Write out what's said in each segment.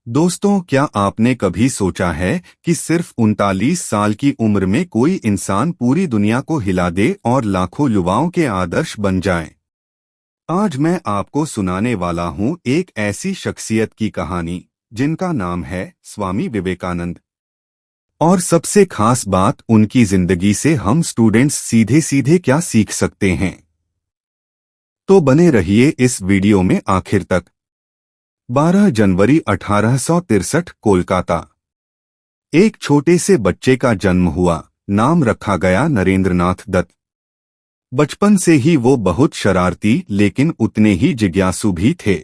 दोस्तों, क्या आपने कभी सोचा है कि सिर्फ 39 साल की उम्र में कोई इंसान पूरी दुनिया को हिला दे और लाखों युवाओं के आदर्श बन जाए। आज मैं आपको सुनाने वाला हूं एक ऐसी शख्सियत की कहानी जिनका नाम है स्वामी विवेकानंद। और सबसे खास बात, उनकी जिंदगी से हम स्टूडेंट्स सीधे सीधे क्या सीख सकते हैं। तो बने रहिए इस वीडियो में आखिर तक। 12 जनवरी 1863, कोलकाता। एक छोटे से बच्चे का जन्म हुआ। नाम रखा गया नरेंद्रनाथ दत्त। बचपन से ही वो बहुत शरारती लेकिन उतने ही जिज्ञासु भी थे।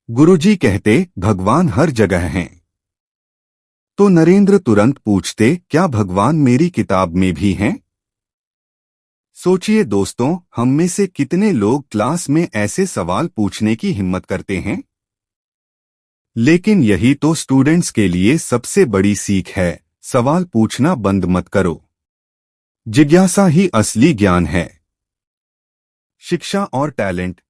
गुरुजी कहते, भगवान हर जगह हैं। तो नरेंद्र तुरंत पूछते, क्या भगवान मेरी किताब में भी हैं? सोचिए दोस्तों, हम में से कितने लोग क्लास में ऐसे सवाल पूछने की हिम्मत करते हैं। लेकिन यही तो स्टूडेंट्स के लिए सबसे बड़ी सीख है। सवाल पूछना बंद मत करो। जिज्ञासा ही असली ज्ञान है। शिक्षा और टैलेंट।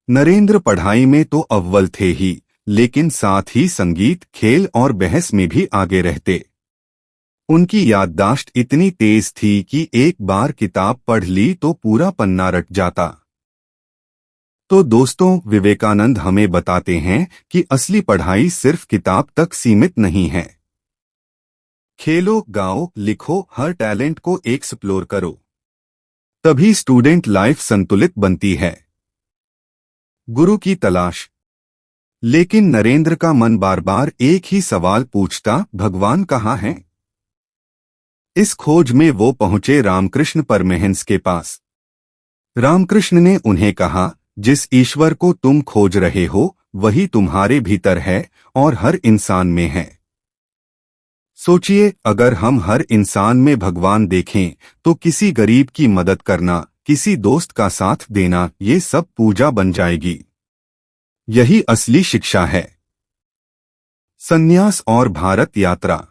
नरेंद्र पढ़ाई में तो अव्वल थे ही, लेकिन साथ ही संगीत, खेल और बहस में भी आगे रहते। उनकी याददाश्त इतनी तेज थी कि एक बार किताब पढ़ ली तो पूरा पन्ना रट जाता। तो दोस्तों, विवेकानंद हमें बताते हैं कि असली पढ़ाई सिर्फ किताब तक सीमित नहीं है। खेलो, गाओ, लिखो, हर टैलेंट को एक्सप्लोर करो। तभी स्टूडेंट लाइफ संतुलित बनती है। गुरु की तलाश। लेकिन नरेंद्र का मन बार बार एक ही सवाल पूछता, भगवान कहाँ है? इस खोज में वो पहुंचे रामकृष्ण परमहंस के पास। रामकृष्ण ने उन्हें कहा, जिस ईश्वर को तुम खोज रहे हो वही तुम्हारे भीतर है और हर इंसान में है। सोचिए, अगर हम हर इंसान में भगवान देखें तो किसी गरीब की मदद करना, किसी दोस्त का साथ देना, ये सब पूजा बन जाएगी। यही असली शिक्षा है। संन्यास और भारत यात्रा।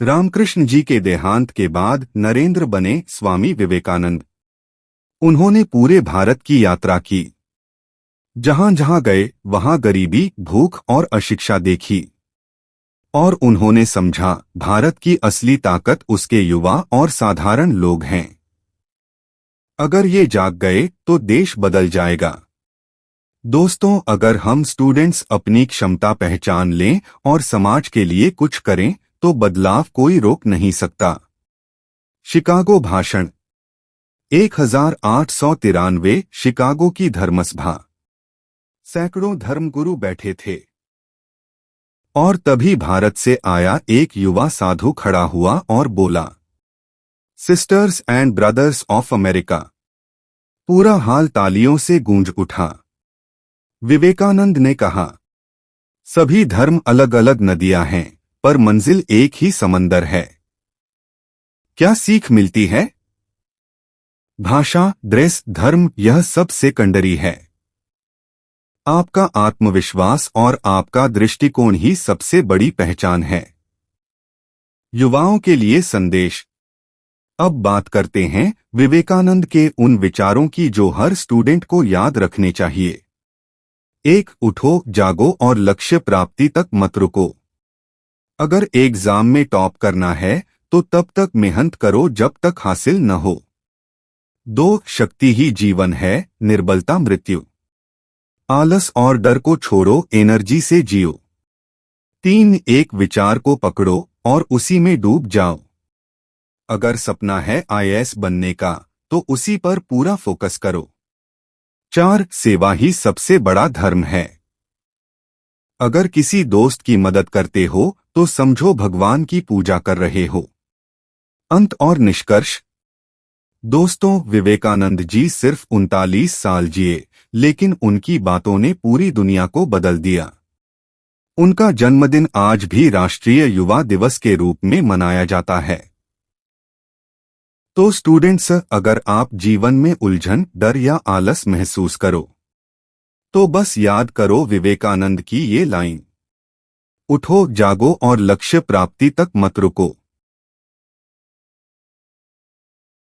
रामकृष्ण जी के देहांत के बाद नरेंद्र बने स्वामी विवेकानंद। उन्होंने पूरे भारत की यात्रा की। जहां जहां गए वहां गरीबी, भूख और अशिक्षा देखी। और उन्होंने समझा, भारत की असली ताकत उसके युवा और साधारण लोग हैं। अगर ये जाग गए तो देश बदल जाएगा। दोस्तों, अगर हम स्टूडेंट्स अपनी क्षमता पहचान लें और समाज के लिए कुछ करें तो बदलाव कोई रोक नहीं सकता। शिकागो भाषण। 1893, शिकागो की धर्मसभा। सैकड़ों धर्मगुरु बैठे थे। और तभी भारत से आया एक युवा साधु खड़ा हुआ और बोला, sisters and brothers of America. पूरा हाल तालियों से गूंज उठा। विवेकानंद ने कहा, सभी धर्म अलग अलग नदियां हैं, पर मंजिल एक ही समंदर है। क्या सीख मिलती है? भाषा, ड्रेस, धर्म, यह सब सेकेंडरी है। आपका आत्मविश्वास और आपका दृष्टिकोण ही सबसे बड़ी पहचान है। युवाओं के लिए संदेश। अब बात करते हैं विवेकानंद के उन विचारों की जो हर स्टूडेंट को याद रखने चाहिए। 1. उठो, जागो और लक्ष्य प्राप्ति तक मत रुको। अगर एग्जाम में टॉप करना है तो तब तक मेहनत करो जब तक हासिल न हो। 2. शक्ति ही जीवन है, निर्बलता मृत्यु। आलस और डर को छोड़ो, एनर्जी से जियो। 3. एक विचार को पकड़ो और उसी में डूब जाओ। अगर सपना है आईएएस बनने का तो उसी पर पूरा फोकस करो। 4. सेवा ही सबसे बड़ा धर्म है। अगर किसी दोस्त की मदद करते हो तो समझो भगवान की पूजा कर रहे हो। अंत और निष्कर्ष। दोस्तों, विवेकानंद जी सिर्फ 39 साल जिए, लेकिन उनकी बातों ने पूरी दुनिया को बदल दिया। उनका जन्मदिन आज भी राष्ट्रीय युवा दिवस के रूप में मनाया जाता है। तो स्टूडेंट्स, अगर आप जीवन में उलझन, डर या आलस महसूस करो तो बस याद करो विवेकानंद की ये लाइन, उठो, जागो और लक्ष्य प्राप्ति तक मत रुको।